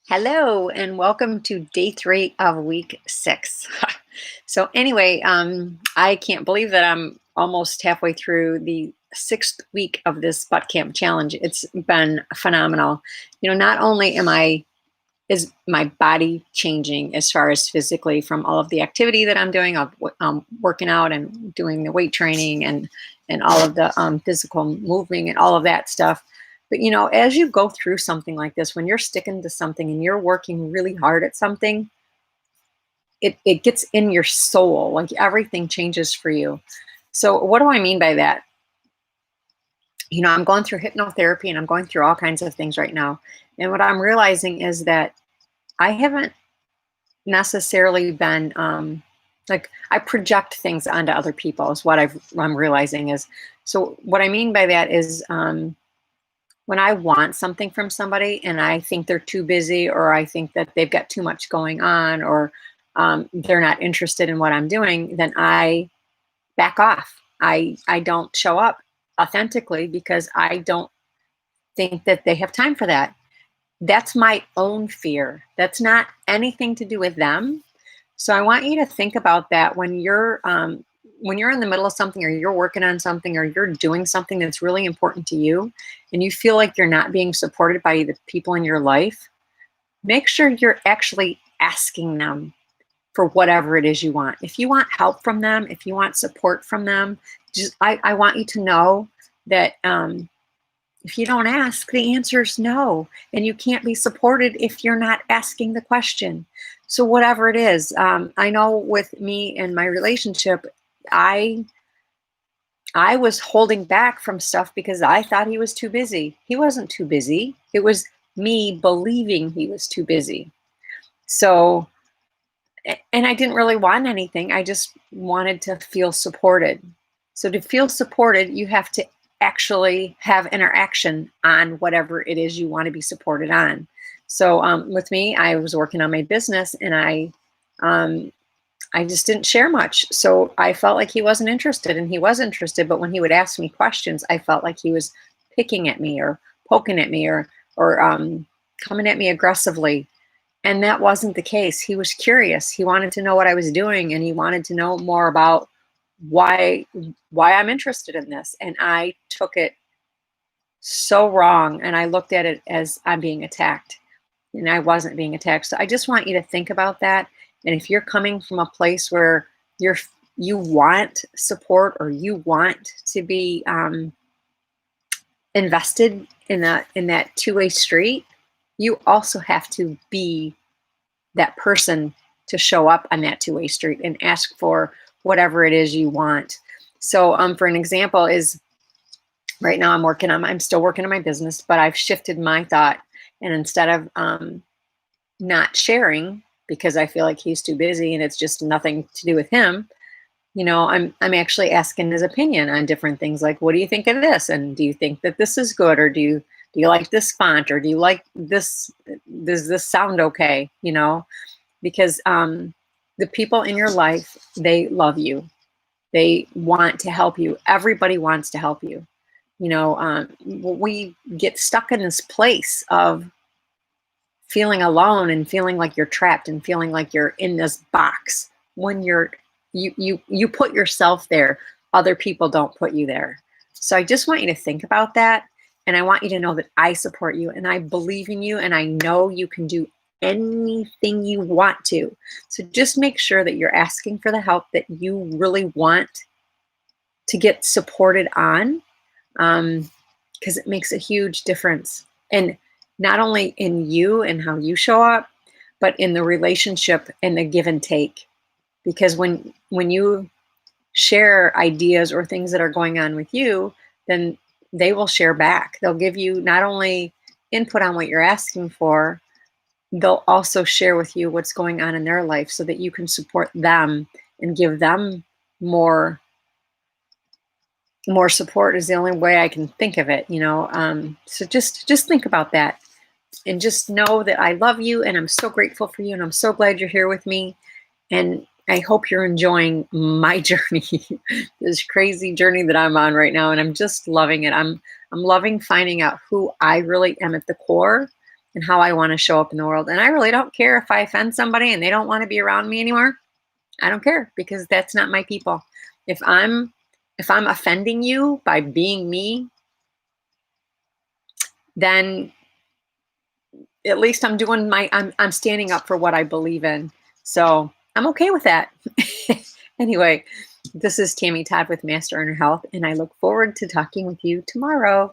Hello and welcome to day 3 of week 6. So anyway, I can't believe that I'm almost halfway through the 6th week of this butt camp challenge. It's been phenomenal. Not only is my body changing as far as physically from all of the activity that I'm doing, of working out and doing the weight training and all of the physical moving and all of that stuff. But as you go through something like this, when you're sticking to something and you're working really hard at something, it gets in your soul. Like everything changes for you. So what do I mean by that? I'm going through hypnotherapy and I'm going through all kinds of things right now. And what I'm realizing is that I haven't necessarily been like I project things onto other people is what I'm realizing is. So what I mean by that is when I want something from somebody and I think they're too busy, or I think that they've got too much going on, or they're not interested in what I'm doing, then I back off. I don't show up authentically because I don't think that they have time for that. That's my own fear. That's not anything to do with them. So I want you to think about that when you're in the middle of something, or you're working on something, or you're doing something that's really important to you, and you feel like you're not being supported by the people in your life. Make sure you're actually asking them for whatever it is you want. If you want help from them, if you want support from them, I want you to know that if you don't ask, the answer is no. And you can't be supported if you're not asking the question. So whatever it is, I know with me and my relationship, I I was holding back from stuff because I thought he was too busy. He wasn't too busy. It was me believing he was too busy. So, and I didn't really want anything. I just wanted to feel supported. So to feel supported, you have to actually have interaction on whatever it is you want to be supported on. So with me, I was working on my business, and um, I just didn't share much. So I felt like he wasn't interested, and he was interested. But when he would ask me questions, I felt like he was picking at me, or poking at me, or coming at me aggressively. And that wasn't the case. He was curious. He wanted to know what I was doing, and he wanted to know more about why why I'm interested in this. And I took it so wrong, and I looked at it as I'm being attacked, and I wasn't being attacked. So I just want you to think about that. And if you're coming from a place where you want support, or you want to be invested in that two-way street, you also have to be that person to show up on that two-way street and ask for whatever it is you want. So for an example is, right now I'm still working on my business, but I've shifted my thought. And instead of not sharing because I feel like he's too busy and it's just nothing to do with him, I'm actually asking his opinion on different things, like, what do you think of this? And do you think that this is good? Or do you like this font? Or do you like this? Does this sound okay? Because the people in your life, they love you. They want to help you. Everybody wants to help you. We get stuck in this place of feeling alone and feeling like you're trapped and feeling like you're in this box. When you put yourself there, other people don't put you there. So I just want you to think about that, and I want you to know that I support you, and I believe in you, and I know you can do anything you want to. So just make sure that you're asking for the help that you really want to get supported on, because it makes a huge difference. And not only in you and how you show up, but in the relationship and the give and take. Because when you share ideas or things that are going on with you, then they will share back. They'll give you not only input on what you're asking for, they'll also share with you what's going on in their life so that you can support them and give them more support is the only way I can think of it. So just think about that, and just know that I love you, and I'm so grateful for you, and I'm so glad you're here with me. And I hope you're enjoying my journey, this crazy journey that I'm on right now. And I'm just loving it. I'm loving finding out who I really am at the core, and how I want to show up in the world. And I really don't care if I offend somebody and they don't want to be around me anymore. I don't care, because that's not my people. If I'm offending you by being me, then at least I'm doing I'm standing up for what I believe in. So I'm okay with that. Anyway, this is Tammy Todd with Master Inner Health, and I look forward to talking with you tomorrow.